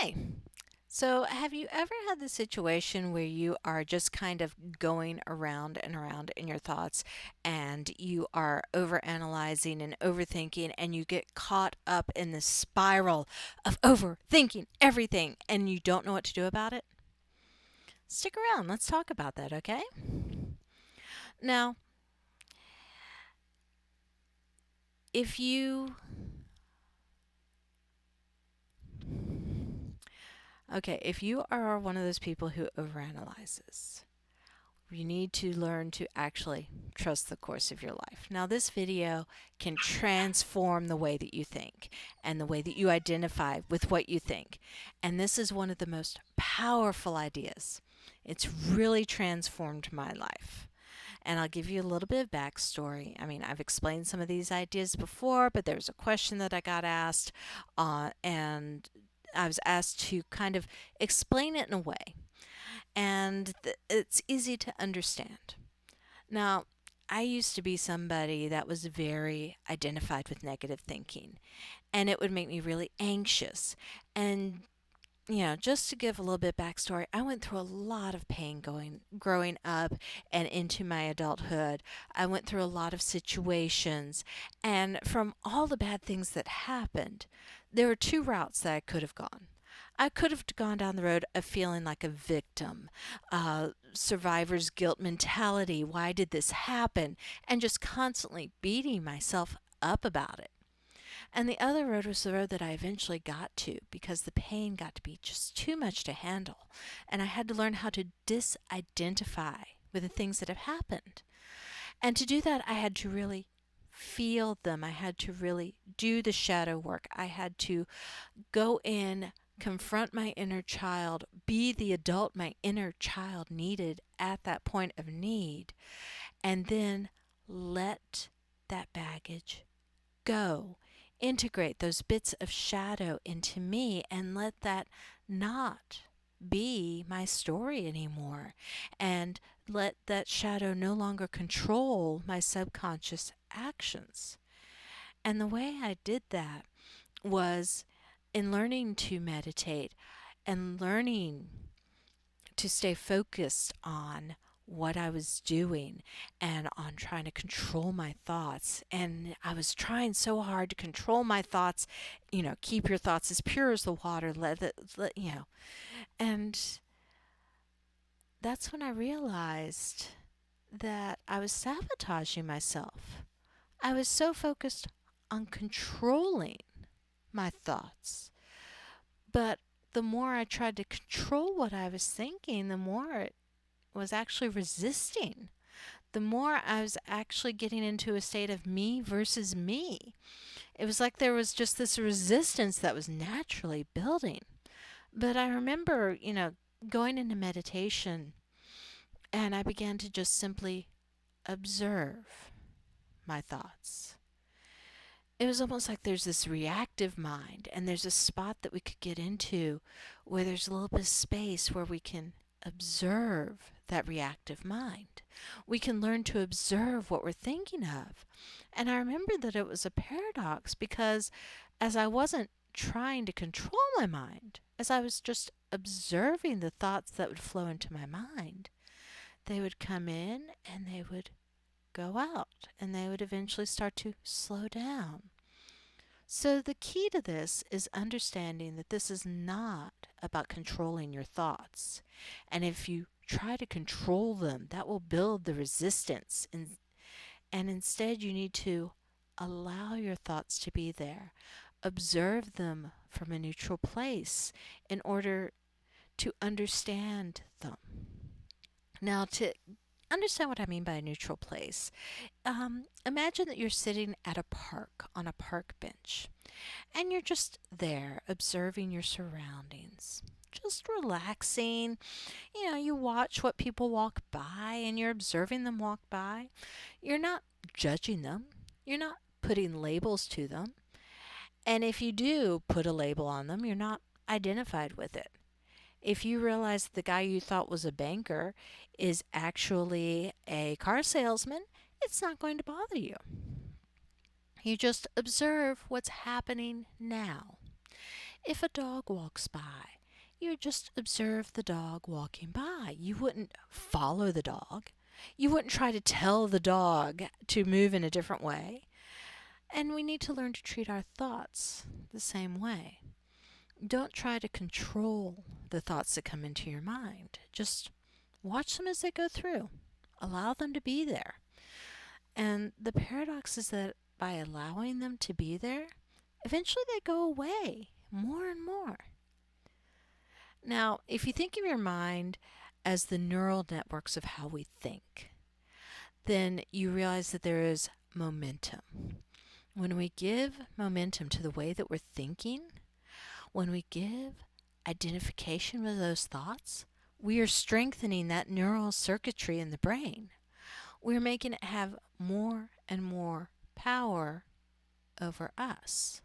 Hi. So, have you ever had the situation where you are just kind of going around and around in your thoughts and you are overanalyzing and overthinking and you get caught up in this spiral of overthinking everything and you don't know what to do about it? Stick around. Let's talk about that, okay? Now, if you if you are one of those people who overanalyzes, you need to learn to actually trust the course of your life. Now, this video can transform the way that you think and the way that you identify with what you think. And this is one of the most powerful ideas. It's really transformed my life. And I'll give you a little bit of backstory. I mean, I've explained some of these ideas before, but there was a question that I got asked, and I was asked to kind of explain it in a way and it's easy to understand. Now, I used to be somebody that was very identified with negative thinking, and it would make me really anxious. And just to give a little bit of backstory, I went through a lot of pain growing up and into my adulthood. I went through a lot of situations, and from all the bad things that happened, there were two routes that I could have gone. I could have gone down the road of feeling like a victim, survivor's guilt mentality. Why did this happen? And just constantly beating myself up about it. And the other road was the road that I eventually got to because the pain got to be just too much to handle. And I had to learn how to disidentify with the things that have happened. And to do that, I had to really feel them. I had to really do the shadow work. I had to go in, confront my inner child, be the adult my inner child needed at that point of need, and then let that baggage go. Integrate those bits of shadow into me and let that not be my story anymore. And let that shadow no longer control my subconscious actions. And the way I did that was in learning to meditate and learning to stay focused on what I was doing and on trying to control my thoughts. And I was trying so hard to control my thoughts, keep your thoughts as pure as the water, And that's when I realized that I was sabotaging myself. I was so focused on controlling my thoughts. But the more I tried to control what I was thinking, the more it was actually resisting. The more I was actually getting into a state of me versus me. It was like there was just this resistance that was naturally building. But I remember, going into meditation and I began to just simply observe my thoughts. It was almost like there's this reactive mind, and there's a spot that we could get into where there's a little bit of space where we can observe that reactive mind. We can learn to observe what we're thinking of. And I remember that it was a paradox because as I wasn't trying to control my mind, as I was just observing the thoughts that would flow into my mind, they would come in and they would go out and they would eventually start to slow down. So, the key to this is understanding that this is not about controlling your thoughts. And if you try to control them, that will build the resistance. And instead, you need to allow your thoughts to be there, observe them from a neutral place in order to understand them. Now, to understand what I mean by a neutral place, imagine that you're sitting at a park on a park bench and you're just there observing your surroundings, just relaxing. You watch what people walk by and you're observing them walk by. You're not judging them, you're not putting labels to them. And if you do put a label on them, you're not identified with it. If you realize the guy you thought was a banker is actually a car salesman, it's not going to bother you. You just observe what's happening now. If a dog walks by, you would just observe the dog walking by. You wouldn't follow the dog. You wouldn't try to tell the dog to move in a different way. And we need to learn to treat our thoughts the same way. Don't try to control the thoughts that come into your mind. Just watch them as they go through. Allow them to be there. And the paradox is that by allowing them to be there, eventually they go away more and more. Now, if you think of your mind as the neural networks of how we think, then you realize that there is momentum. When we give momentum to the way that we're thinking, when we give identification with those thoughts, we are strengthening that neural circuitry in the brain. We're making it have more and more power over us.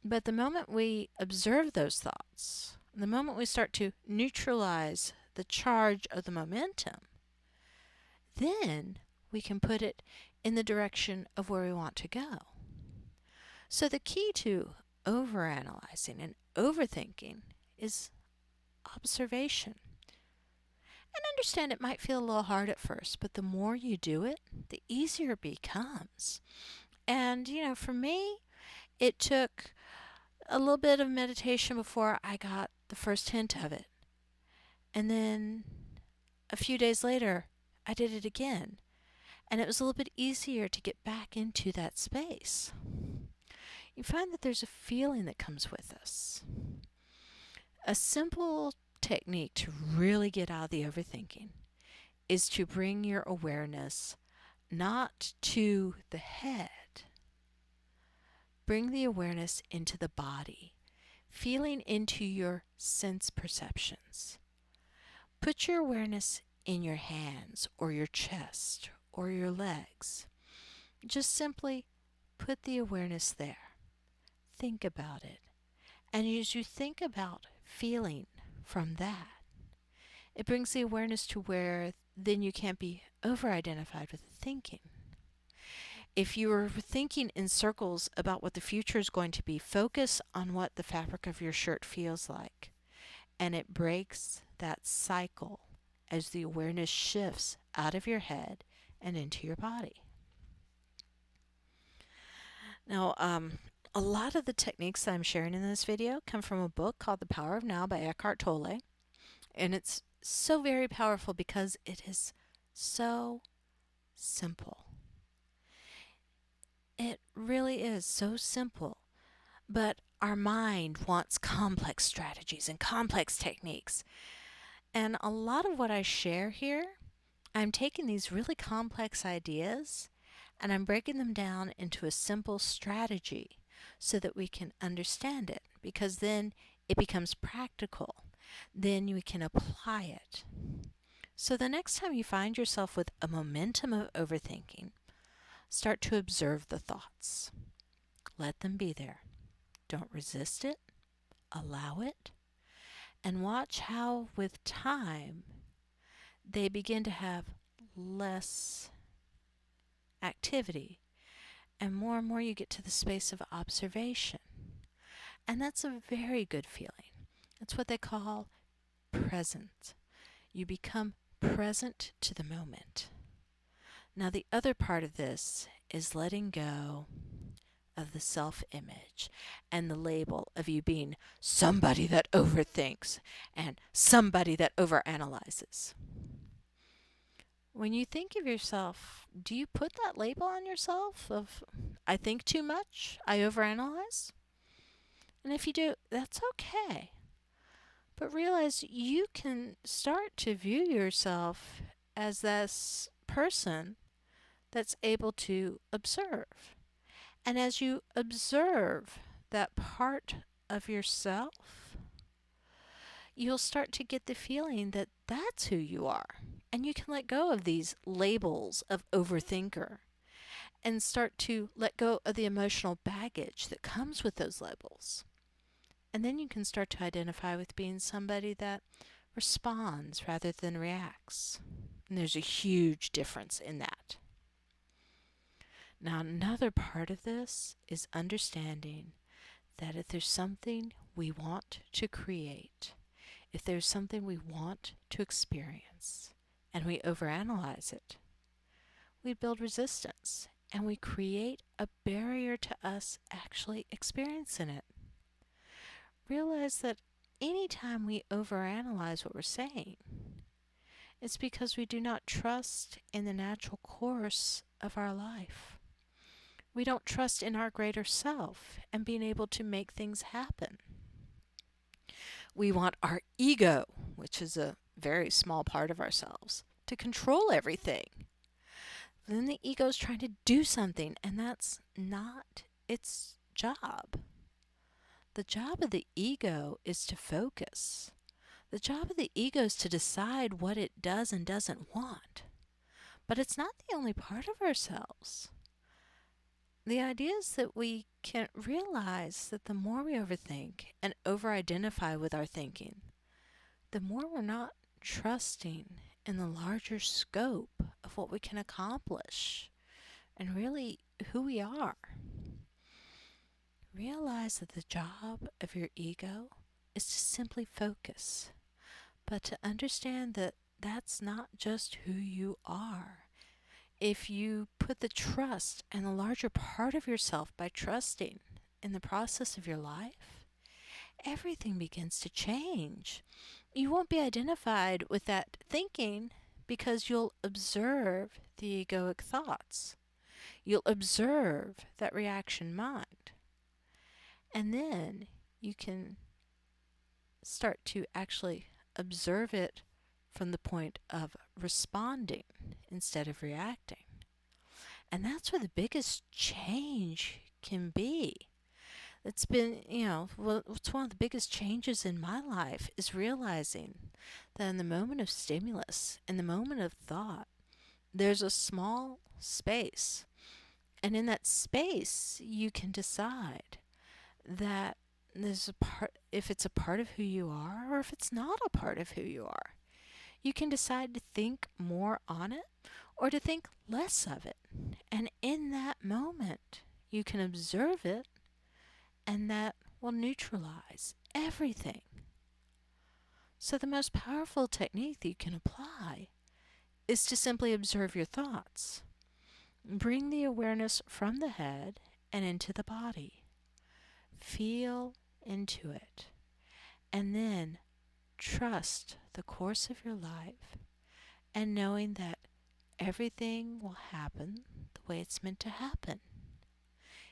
But the moment we observe those thoughts, the moment we start to neutralize the charge of the momentum, then we can put it in the direction of where we want to go. So the key to overanalyzing and overthinking is observation. And understand it might feel a little hard at first, but the more you do it, the easier it becomes. And, for me, it took a little bit of meditation before I got the first hint of it. And then a few days later, I did it again. And it was a little bit easier to get back into that space. You find that there's a feeling that comes with us. A simple technique to really get out of the overthinking is to bring your awareness not to the head. Bring the awareness into the body, feeling into your sense perceptions. Put your awareness in your hands or your chest or your legs. Just simply put the awareness there. Think about it. And as you think about feeling from that, it brings the awareness to where then you can't be over-identified with the thinking. If you are thinking in circles about what the future is going to be, focus on what the fabric of your shirt feels like. And it breaks that cycle as the awareness shifts out of your head and into your body. Now, a lot of the techniques that I'm sharing in this video come from a book called The Power of Now by Eckhart Tolle. And it's so very powerful because it is so simple. It really is so simple. But our mind wants complex strategies and complex techniques. And a lot of what I share here, I'm taking these really complex ideas and I'm breaking them down into a simple strategy so that we can understand it, because then it becomes practical. Then we can apply it. So the next time you find yourself with a momentum of overthinking, start to observe the thoughts. Let them be there. Don't resist it. Allow it. And watch how, with time, they begin to have less activity. And more you get to the space of observation. And that's a very good feeling. That's what they call present. You become present to the moment. Now, the other part of this is letting go of the self-image and the label of you being somebody that overthinks and somebody that overanalyzes. When you think of yourself, do you put that label on yourself of, I think too much, I overanalyze? And if you do, that's okay. But realize you can start to view yourself as this person that's able to observe. And as you observe that part of yourself, you'll start to get the feeling that that's who you are. And you can let go of these labels of overthinker and start to let go of the emotional baggage that comes with those labels. And then you can start to identify with being somebody that responds rather than reacts. And there's a huge difference in that. Now, another part of this is understanding that if there's something we want to create, if there's something we want to experience, and we overanalyze it, we build resistance and we create a barrier to us actually experiencing it. Realize that anytime we overanalyze what we're saying, it's because we do not trust in the natural course of our life. We don't trust in our greater self and being able to make things happen. We want our ego, which is a very small part of ourselves, to control everything. Then the ego is trying to do something, and that's not its job. The job of the ego is to focus. The job of the ego is to decide what it does and doesn't want. But it's not the only part of ourselves. The idea is that we can realize that the more we overthink and over-identify with our thinking, the more we're not trusting in the larger scope of what we can accomplish and really who we are. Realize that the job of your ego is to simply focus, but to understand that that's not just who you are. If you put the trust in the larger part of yourself by trusting in the process of your life, everything begins to change. You won't be identified with that thinking because you'll observe the egoic thoughts. You'll observe that reaction mind. And then you can start to actually observe it from the point of responding instead of reacting. And that's where the biggest change can be. It's been, it's one of the biggest changes in my life is realizing that in the moment of stimulus, in the moment of thought, there's a small space. And in that space, you can decide that there's a part, if it's a part of who you are or if it's not a part of who you are. You can decide to think more on it or to think less of it. And in that moment, you can observe it, and that will neutralize everything. So the most powerful technique that you can apply is to simply observe your thoughts. Bring the awareness from the head and into the body. Feel into it. And then trust the course of your life and knowing that everything will happen the way it's meant to happen.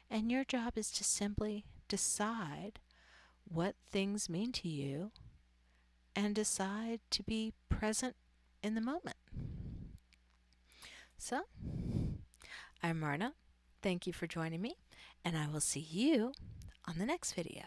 And your job is to simply decide what things mean to you and decide to be present in the moment. So, I'm Marna. Thank you for joining me, and I will see you on the next video.